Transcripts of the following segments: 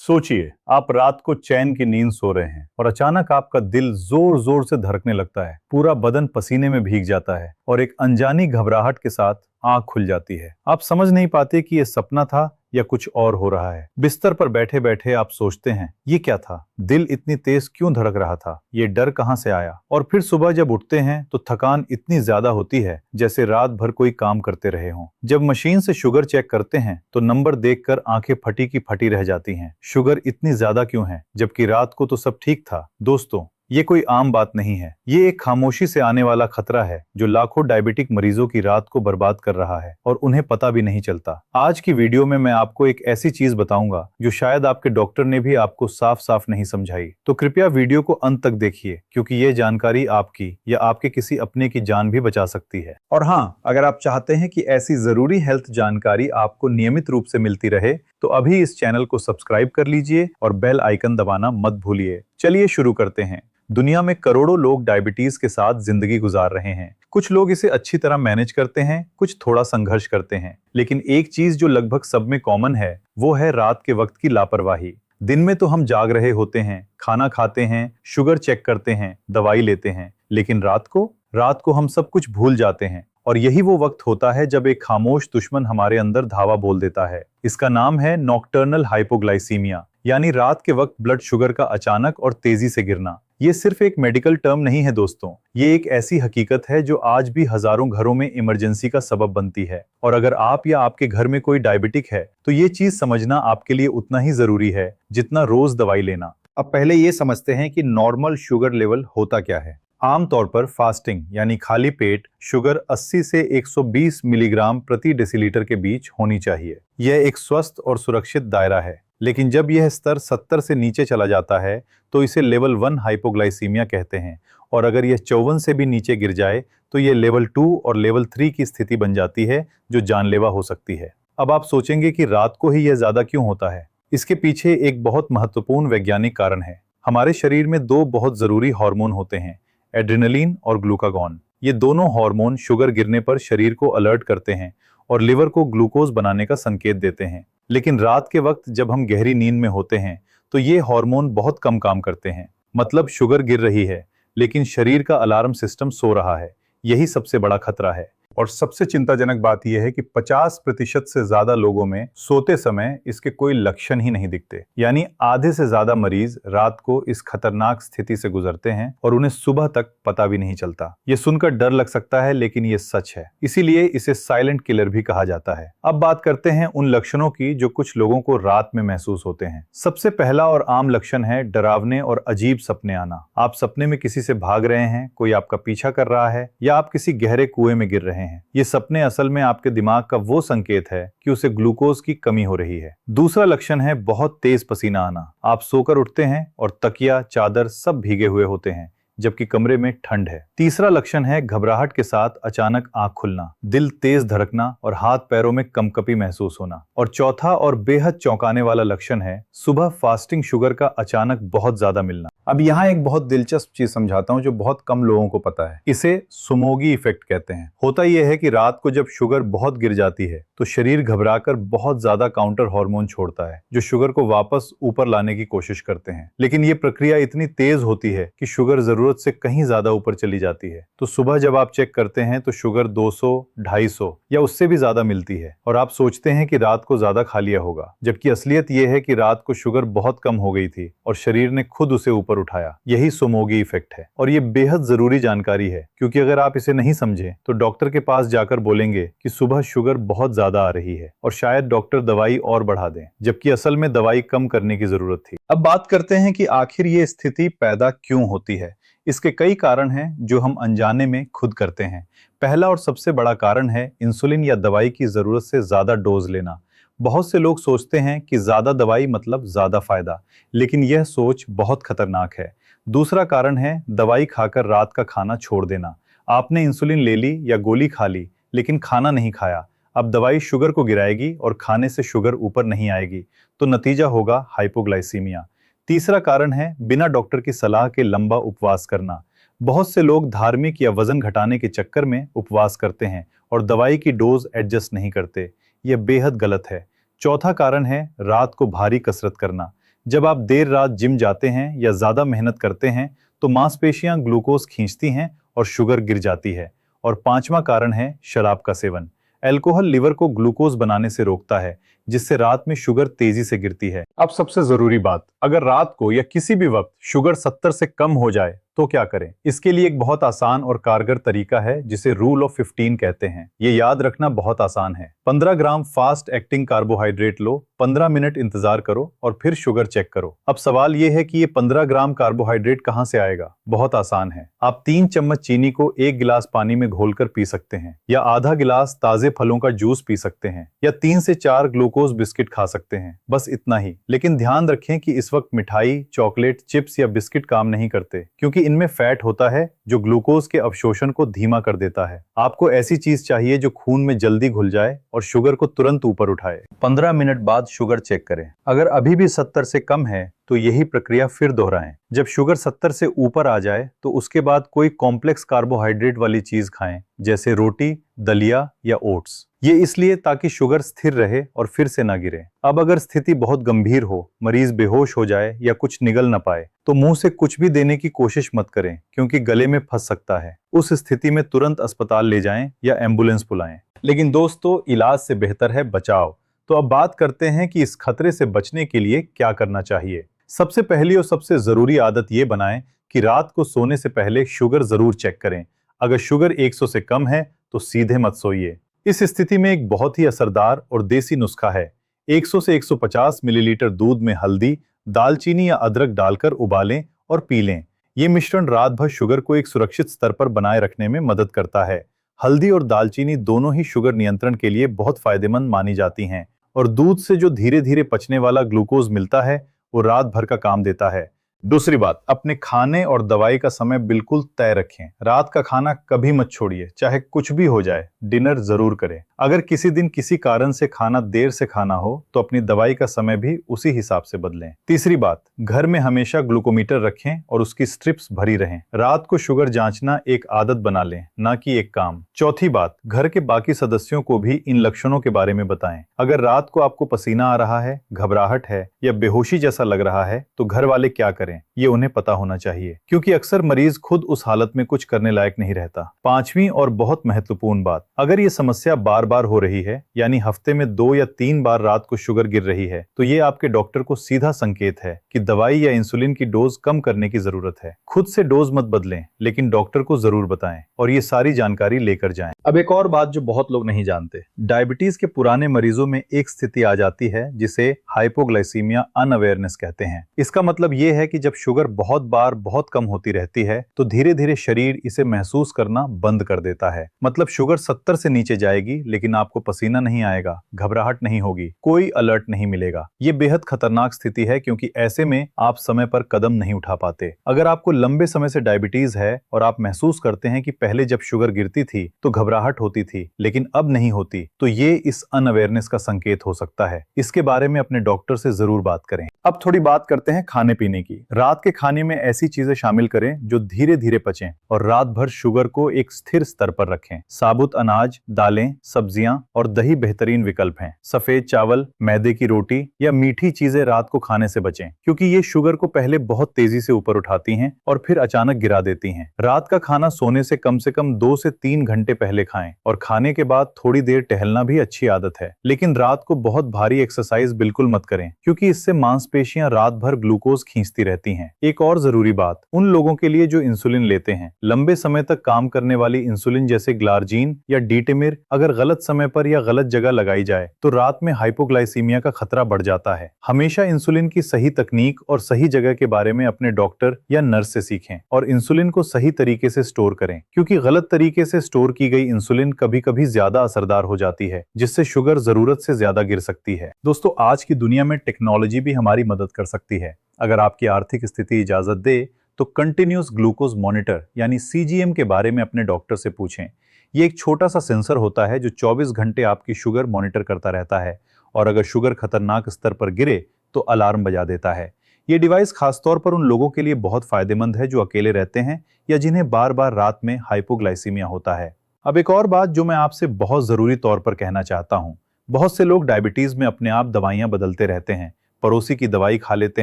सोचिए, आप रात को चैन की नींद सो रहे हैं और अचानक आपका दिल जोर जोर से धड़कने लगता है, पूरा बदन पसीने में भीग जाता है और एक अनजानी घबराहट के साथ आंख खुल जाती है। आप समझ नहीं पाते कि यह सपना था या कुछ और हो रहा है। बिस्तर पर बैठे बैठे आप सोचते हैं, ये क्या था? दिल इतनी तेज क्यों धड़क रहा था? ये डर कहां से आया? और फिर सुबह जब उठते हैं तो थकान इतनी ज्यादा होती है जैसे रात भर कोई काम करते रहे हों। जब मशीन से शुगर चेक करते हैं तो नंबर देखकर आंखें फटी की फटी रह जाती हैं। शुगर इतनी ज्यादा क्यों है, जबकि रात को तो सब ठीक था? दोस्तों, ये कोई आम बात नहीं है। ये एक खामोशी से आने वाला खतरा है जो लाखों डायबिटिक मरीजों की रात को बर्बाद कर रहा है और उन्हें पता भी नहीं चलता। आज की वीडियो में मैं आपको एक ऐसी चीज बताऊंगा जो शायद आपके डॉक्टर ने भी आपको साफ साफ नहीं समझाई। तो कृपया वीडियो को अंत तक देखिए, क्योंकि ये जानकारी आपकी या आपके किसी अपने की जान भी बचा सकती है। और हाँ, अगर आप चाहते हैं कि ऐसी जरूरी हेल्थ जानकारी आपको नियमित रूप से मिलती रहे तो अभी इस चैनल को सब्सक्राइब कर लीजिए और बेल आइकन दबाना मत भूलिए। चलिए शुरू करते हैं। दुनिया में करोड़ों लोग डायबिटीज के साथ जिंदगी गुजार रहे हैं। कुछ लोग इसे अच्छी तरह मैनेज करते हैं, कुछ थोड़ा संघर्ष करते हैं, लेकिन एक चीज जो लगभग सब में कॉमन है वो है रात के वक्त की लापरवाही। दिन में तो हम जाग रहे होते हैं, खाना खाते हैं, शुगर चेक करते हैं, दवाई लेते हैं, लेकिन रात को हम सब कुछ भूल जाते हैं। और यही वो वक्त होता है जब एक खामोश दुश्मन हमारे अंदर धावा बोल देता है। इसका नाम है नॉकटर्नल हाइपोग्लाइसीमिया, यानी रात के वक्त ब्लड शुगर का अचानक और तेजी से गिरना। ये सिर्फ एक मेडिकल टर्म नहीं है दोस्तों, ये एक ऐसी हकीकत है जो आज भी हजारों घरों में इमरजेंसी का सबब बनती है। और अगर आप या आपके घर में कोई डायबिटिक है तो ये चीज समझना आपके लिए उतना ही जरूरी है जितना रोज दवाई लेना। अब पहले ये समझते हैं कि नॉर्मल शुगर लेवल होता क्या है। आमतौर पर फास्टिंग यानी खाली पेट शुगर 80 से 120 मिलीग्राम प्रति डेसीलीटर के बीच होनी चाहिए। यह एक स्वस्थ और सुरक्षित दायरा है, लेकिन जब यह स्तर 70 से नीचे चला जाता है तो इसे लेवल 1 हाइपोग्लाइसीमिया कहते हैं। और अगर यह 54 से भी नीचे गिर जाए तो यह लेवल 2 और लेवल 3 की स्थिति बन जाती है, जो जानलेवा हो सकती है। अब आप सोचेंगे कि रात को ही यह ज्यादा क्यों होता है। इसके पीछे एक बहुत महत्वपूर्ण वैज्ञानिक कारण है। हमारे शरीर में दो बहुत जरूरी हार्मोन होते हैं, एड्रेनलिन और ग्लूकागॉन। ये दोनों हार्मोन शुगर गिरने पर शरीर को अलर्ट करते हैं और लिवर को ग्लूकोज बनाने का संकेत देते हैं। लेकिन रात के वक्त जब हम गहरी नींद में होते हैं तो ये हार्मोन बहुत कम काम करते हैं। मतलब शुगर गिर रही है लेकिन शरीर का अलार्म सिस्टम सो रहा है। यही सबसे बड़ा खतरा है। और सबसे चिंताजनक बात यह है कि 50% से ज्यादा लोगों में सोते समय इसके कोई लक्षण ही नहीं दिखते। यानी आधे से ज्यादा मरीज रात को इस खतरनाक स्थिति से गुजरते हैं और उन्हें सुबह तक पता भी नहीं चलता। ये सुनकर डर लग सकता है, लेकिन ये सच है। इसीलिए इसे साइलेंट किलर भी कहा जाता है। अब बात करते हैं उन लक्षणों की जो कुछ लोगों को रात में महसूस होते हैं। सबसे पहला और आम लक्षण है डरावने और अजीब सपने आना। आप सपने में किसी से भाग रहे हैं, कोई आपका पीछा कर रहा है या आप किसी गहरे कुएं में गिर रहे हैं। ये सपने असल में आपके दिमाग का वो संकेत है कि उसे ग्लूकोज की कमी हो रही है। दूसरा लक्षण है बहुत तेज पसीना आना। आप सोकर उठते हैं और तकिया, चादर सब भीगे हुए होते हैं, जबकि कमरे में ठंड है। तीसरा लक्षण है घबराहट के साथ अचानक आंख खुलना, दिल तेज धड़कना और हाथ पैरों में कंपकपी महसूस होना। और चौथा और बेहद चौंकाने वाला लक्षण है सुबह फास्टिंग शुगर का अचानक बहुत ज्यादा मिलना। अब यहाँ एक बहुत दिलचस्प चीज समझाता हूँ जो बहुत कम लोगों को पता है। इसे सुमोगी इफेक्ट कहते हैं। होता यह है कि रात को जब शुगर बहुत गिर जाती है तो शरीर घबराकर बहुत ज्यादा काउंटर हार्मोन छोड़ता है जो शुगर को वापस ऊपर लाने की कोशिश करते हैं। लेकिन ये प्रक्रिया इतनी तेज होती है कि शुगर जरूरत से कहीं ज्यादा ऊपर चली जाती है। तो सुबह जब आप चेक करते हैं तो शुगर 200, 250 या उससे भी ज्यादा मिलती है और आप सोचते हैं कि रात को ज्यादा खा लिया होगा, जबकि असलियत यह है कि रात को शुगर बहुत कम हो गई थी और शरीर ने खुद उसे ऊपर उठाया। यही सोमोगी इफेक्ट है और ये बेहद जरूरी जानकारी है, क्योंकि अगर आप इसे नहीं समझे तो डॉक्टर के पास जाकर बोलेंगे कि सुबह शुगर बहुत ज्यादा आ रही है और शायद डॉक्टर दवाई और बढ़ा दें, जबकि असल में दवाई कम करने की जरूरत थी। अब बात करते हैं कि आखिर ये स्थिति पैदा क्यों होती है। इसके कई कारण हैं जो हम अनजाने में खुद करते हैं। पहला और सबसे बड़ा कारण है इंसुलिन या दवाई की जरूरत से ज्यादा डोज लेना। बहुत से लोग सोचते हैं कि ज्यादा दवाई मतलब ज्यादा फायदा, लेकिन यह सोच बहुत खतरनाक है। दूसरा कारण है दवाई खाकर रात का खाना छोड़ देना। आपने इंसुलिन ले ली या गोली खा ली, लेकिन खाना नहीं खाया। अब दवाई शुगर को गिराएगी और खाने से शुगर ऊपर नहीं आएगी, तो नतीजा होगा हाइपोग्लाइसीमिया। तीसरा कारण है बिना डॉक्टर की सलाह के लंबा उपवास करना। बहुत से लोग धार्मिक या वजन घटाने के चक्कर में उपवास करते हैं और दवाई की डोज एडजस्ट नहीं करते। यह बेहद गलत है। चौथा कारण है रात को भारी कसरत करना। जब आप देर रात जिम जाते हैं या ज्यादा मेहनत करते हैं तो मांसपेशियां ग्लूकोज खींचती हैं और शुगर गिर जाती है। और पांचवा कारण है शराब का सेवन। अल्कोहल लिवर को ग्लूकोज बनाने से रोकता है, जिससे रात में शुगर तेजी से गिरती है। अब सबसे जरूरी बात, अगर रात को या किसी भी वक्त शुगर 70 से कम हो जाए तो क्या करें? इसके लिए एक बहुत आसान और कारगर तरीका है जिसे रूल ऑफ 15 कहते हैं। ये याद रखना बहुत आसान है। 15 ग्राम फास्ट एक्टिंग कार्बोहाइड्रेट लो, 15 मिनट इंतजार करो और फिर शुगर चेक करो। अब सवाल ये है कि ये 15 ग्राम कार्बोहाइड्रेट कहाँ से आएगा? बहुत आसान है। आप 3 चम्मच चीनी को 1 गिलास पानी में घोलकर पी सकते हैं, या आधा गिलास ताजे फलों का जूस पी सकते हैं, या 3 से 4 ग्लूकोज बिस्किट खा सकते हैं। बस इतना ही। लेकिन ध्यान रखें कि इस वक्त मिठाई, चॉकलेट, चिप्स या बिस्किट काम नहीं करते, क्योंकि इनमें फैट होता है जो ग्लूकोज के अवशोषण को धीमा कर देता है। आपको ऐसी चीज चाहिए जो खून में जल्दी घुल जाए और शुगर को तुरंत ऊपर उठाए। 15 मिनट बाद शुगर चेक करें। अगर अभी भी 70 से कम है तो यही प्रक्रिया फिर दोहराएं। जब शुगर 70 से ऊपर आ जाए तो उसके बाद कोई कॉम्प्लेक्स कार्बोहाइड्रेट वाली चीज खाएं, जैसे रोटी, दलिया या ओट्स। ये इसलिए ताकि शुगर स्थिर रहे और फिर से ना गिरे। अब अगर स्थिति बहुत गंभीर हो, मरीज बेहोश हो जाए या कुछ निगल ना पाए, तो मुंह से कुछ भी देने की कोशिश मत करें, क्योंकि गले में फंस सकता है। उस स्थिति में तुरंत अस्पताल ले जाएं या एम्बुलेंस बुलाएं। लेकिन दोस्तों, इलाज से बेहतर है बचाव। तो अब बात करते हैं कि इस खतरे से बचने के लिए क्या करना चाहिए। सबसे पहली और सबसे जरूरी आदत ये बनाएं कि रात को सोने से पहले शुगर जरूर चेक करें। अगर शुगर 100 से कम है तो सीधे मत सोइए। इस स्थिति में एक बहुत ही असरदार और देसी नुस्खा है। 100 से 150 मिलीलीटर दूध में हल्दी, दालचीनी या अदरक डालकर उबालें और पी लें। ये मिश्रण रात भर शुगर को एक सुरक्षित स्तर पर बनाए रखने में मदद करता है। हल्दी और दालचीनी दोनों ही शुगर नियंत्रण के लिए बहुत फायदेमंद मानी जाती हैं, और दूध से जो धीरे धीरे पचने वाला ग्लूकोज मिलता है वो रात भर का काम देता है। दूसरी बात, अपने खाने और दवाई का समय बिल्कुल तय रखें। रात का खाना कभी मत छोड़िए, चाहे कुछ भी हो जाए, डिनर जरूर करें। अगर किसी दिन किसी कारण से खाना देर से खाना हो तो अपनी दवाई का समय भी उसी हिसाब से बदलें। तीसरी बात, घर में हमेशा ग्लूकोमीटर रखें और उसकी स्ट्रिप्स भरी रहें। रात को शुगर जांचना एक आदत बना लें, ना कि एक काम। चौथी बात, घर के बाकी सदस्यों को भी इन लक्षणों के बारे में बताएं। अगर रात को आपको पसीना आ रहा है, घबराहट है या बेहोशी जैसा लग रहा है तो घर वाले क्या करें, ये उन्हें पता होना चाहिए, क्योंकि अक्सर मरीज खुद उस हालत में कुछ करने लायक नहीं रहता। पांचवी और बहुत महत्वपूर्ण बात, अगर ये समस्या बार बार हो रही है, यानी हफ्ते में 2 या 3 बार रात को शुगर गिर रही है, तो ये आपके डॉक्टर को सीधा संकेत है कि दवाई या इंसुलिन की डोज कम करने की जरूरत है। खुद से डोज मत बदलें, लेकिन डॉक्टर को जरूर बताएं और ये सारी जानकारी लेकर जाएं। अब एक और बात जो बहुत लोग नहीं जानते, डायबिटीज के पुराने मरीजों में एक स्थिति आ जाती है जिसे हाइपोग्लाइसीमिया अनअवेयरनेस कहते हैं। इसका मतलब ये है कि जब शुगर बहुत बार बहुत कम होती रहती है तो धीरे धीरे शरीर इसे महसूस करना बंद कर देता है। मतलब शुगर 70 से नीचे जाएगी, लेकिन आपको पसीना नहीं आएगा, घबराहट नहीं होगी, कोई अलर्ट नहीं मिलेगा। ये बेहद खतरनाक स्थिति है, क्योंकि ऐसे में आप समय पर कदम नहीं उठा पाते। अगर आपको लंबे समय से डायबिटीज है और आप महसूस करते हैं कि पहले जब शुगर गिरती थी तो घबराहट होती थी लेकिन अब नहीं होती, तो ये इस अनअवेयरनेस का संकेत हो सकता है। इसके बारे में अपने डॉक्टर से जरूर बात करें। अब थोड़ी बात करते हैं खाने पीने की। रात के खाने में ऐसी चीजें शामिल करें जो धीरे धीरे पचें और रात भर शुगर को एक स्थिर स्तर पर रखें। साबुत अनाज, दालें, सब्जियां और दही बेहतरीन विकल्प हैं। सफेद चावल, मैदे की रोटी या मीठी चीजें रात को खाने से बचें, क्योंकि ये शुगर को पहले बहुत तेजी से ऊपर उठाती हैं और फिर अचानक गिरा देती हैं। रात का खाना सोने से कम 2 से 3 घंटे पहले खाएं, और खाने के बाद थोड़ी देर टहलना भी अच्छी आदत है। लेकिन रात को बहुत भारी एक्सरसाइज बिल्कुल मत करें, क्योंकि इससे मांसपेशियां रात भर ग्लूकोज खींचती रहती हैं। एक और जरूरी बात, उन लोगों के लिए जो इंसुलिन लेते हैं, लंबे समय तक काम करने वाली इंसुलिन जैसे ग्लार्जीन या डीटेमिर अगर गलत समय पर या गलत जगह लगाई जाए तो रात में हाइपोग्लाइसीमिया का खतरा बढ़ जाता है। हमेशा इंसुलिन की सही तकनीक और सही जगह के बारे में अपने डॉक्टर या नर्स से सीखें और इंसुलिन को सही तरीके से स्टोर करें, क्योंकि गलत तरीके से स्टोर की गई इंसुलिन कभी कभी ज्यादा असरदार हो जाती है, जिससे शुगर जरूरत से ज्यादा गिर सकती है। दोस्तों, आज की दुनिया में टेक्नोलॉजी भी हमारी मदद कर सकती है। अगर आपकी आर्थिक स्थिति इजाजत दे तो कंटिन्यूअस ग्लूकोज मॉनिटर यानी CGM के बारे में अपने डॉक्टर से पूछें। ये एक छोटा सा सेंसर होता है जो 24 घंटे आपकी शुगर मॉनिटर करता रहता है, और अगर शुगर खतरनाक स्तर पर गिरे तो अलार्म बजा देता है। ये डिवाइस खासतौर पर उन लोगों के लिए बहुत फायदेमंद है जो अकेले रहते हैं या जिन्हें बार बार रात में हाइपोग्लाइसीमिया होता है। अब एक और बात जो मैं आपसे बहुत जरूरी तौर पर कहना चाहता हूँ, बहुत से लोग डायबिटीज में अपने आप दवाइयां बदलते रहते हैं, पड़ोसी की दवाई खा लेते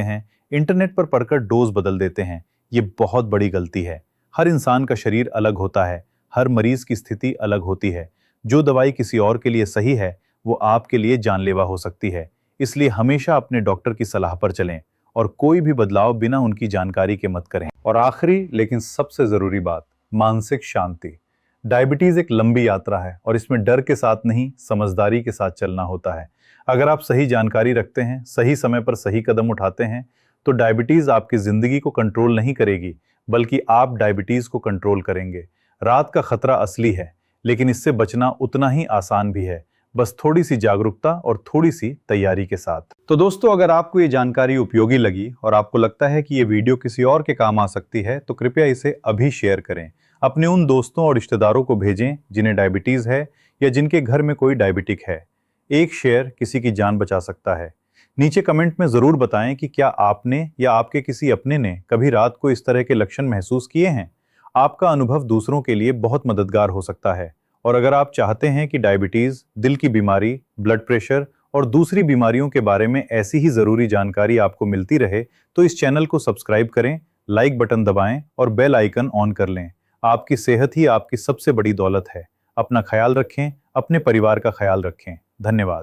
हैं, इंटरनेट पर पढ़कर डोज बदल देते हैं। ये बहुत बड़ी गलती है। हर इंसान का शरीर अलग होता है, हर मरीज की स्थिति अलग होती है। जो दवाई किसी और के लिए सही है, वो आपके लिए जानलेवा हो सकती है। इसलिए हमेशा अपने डॉक्टर की सलाह पर चलें और कोई भी बदलाव बिना उनकी जानकारी के मत करें। और आखिरी लेकिन सबसे जरूरी बात, मानसिक शांति। डायबिटीज एक लंबी यात्रा है और इसमें डर के साथ नहीं, समझदारी के साथ चलना होता है। अगर आप सही जानकारी रखते हैं, सही समय पर सही कदम उठाते हैं, तो डायबिटीज आपकी जिंदगी को कंट्रोल नहीं करेगी, बल्कि आप डायबिटीज को कंट्रोल करेंगे। रात का खतरा असली है, लेकिन इससे बचना उतना ही आसान भी है, बस थोड़ी सी जागरूकता और थोड़ी सी तैयारी के साथ। तो दोस्तों, अगर आपको ये जानकारी उपयोगी लगी और आपको लगता है कि ये वीडियो किसी और के काम आ सकती है, तो कृपया इसे अभी शेयर करें। अपने उन दोस्तों और रिश्तेदारों को भेजें जिन्हें डायबिटीज है या जिनके घर में कोई डायबिटिक है। एक शेयर किसी की जान बचा सकता है। नीचे कमेंट में जरूर बताएं कि क्या आपने या आपके किसी अपने ने कभी रात को इस तरह के लक्षण महसूस किए हैं। आपका अनुभव दूसरों के लिए बहुत मददगार हो सकता है। और अगर आप चाहते हैं कि डायबिटीज, दिल की बीमारी, ब्लड प्रेशर और दूसरी बीमारियों के बारे में ऐसी ही जरूरी जानकारी आपको मिलती रहे, तो इस चैनल को सब्सक्राइब करें, लाइक बटन दबाएं और बेल आइकन ऑन कर लें। आपकी सेहत ही आपकी सबसे बड़ी दौलत है। अपना ख्याल रखें, अपने परिवार का ख्याल रखें। धन्यवाद।